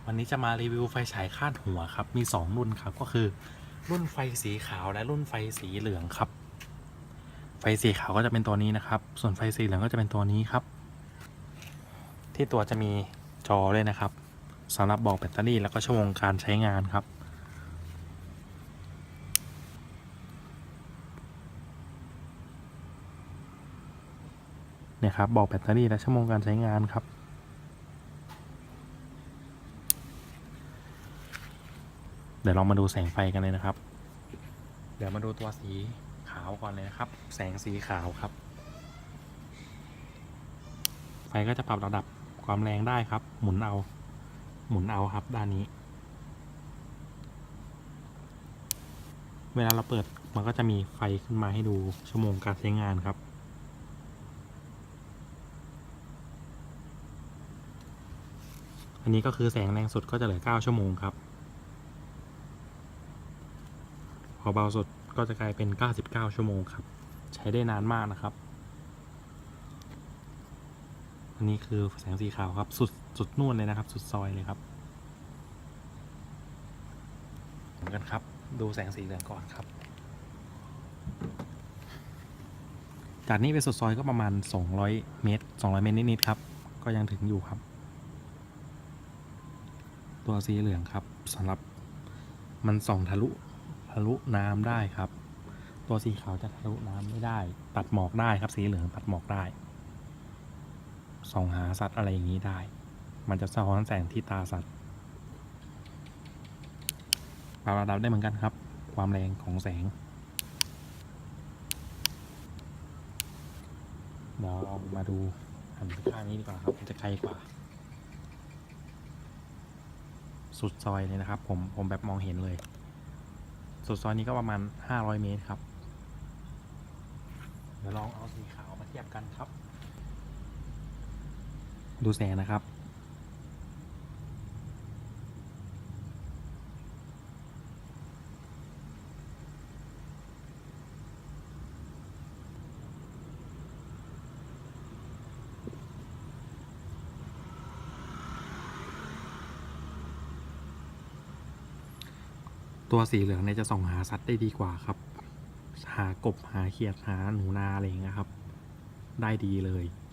วันนี้จะมารีวิวไฟฉายคาดหัวครับมี2รุ่นครับก็คือรุ่นไฟสีขาวและรุ่นไฟสีเหลืองครับไฟสีขาวก็จะเป็นตัวนี้นะครับส่วนไฟสีเหลืองก็จะเป็นตัวนี้ครับที่ตัวจะมีจอเลยนะครับสำหรับบอกแบตเตอรี่แล้วก็ชั่วโมงการใช้งานครับเนี่ยครับบอกแบตเตอรี่และชั่วโมงการใช้งานครับเดี๋ยวเรามาดูแสงไฟกันเลยนะครับเดี๋ยวมาดูตัวสีขาวก่อนเลยนะครับแสงสีขาวครับไฟก็จะปรับระดับความแรงได้ครับหมุนเอาครับด้านนี้เวลาเราเปิดมันก็จะมีไฟขึ้นมาให้ดูชั่วโมงการใช้งานครับอันนี้ก็คือแสงแรงสุดก็จะเหลือ9ชั่วโมงครับพอเบาสุดก็จะกลายเป็น99ชั่วโมงครับใช้ได้นานมากนะครับอันนี้คือแสงสีขาวครับสุดนู่นเลยนะครับสุดซอยเลยครับเหมือนกันครับดูแสงสีเหลืองก่อนครับจากนี้ไปสุดซอยก็ประมาณ200เมตรนิดๆครับก็ยังถึงอยู่ครับตัวสีเหลืองครับสำหรับมันส่องทะลุน้ำได้ครับตัวสีขาวจะทะลุน้ำไม่ได้ตัดหมอกได้ครับสีเหลืองตัดหมอกได้ส่องหาสัตว์อะไรอย่างนี้ได้มันจะสะท้อนแสงที่ตาสัตว์ปรับระดับได้เหมือนกันครับความแรงของแสงเดี๋ยวเรามาดูหันข้างนี้ดีกว่าครับมันจะไกลกว่าสุดซอยเลยนะครับผมแบบมองเห็นเลยสุดซอยนี้ก็ประมาณ500เมตรครับเดี๋ยวลองเอาสีขาวมาเทียบกันครับดูแสงนะครับตัวสีเหลืองเนี่ยจะส่องหาสัตว์ได้ดีกว่าครับหากบหาเขียดหาหนูนาอะไรอย่างเงี้ยครับได้ดีเลย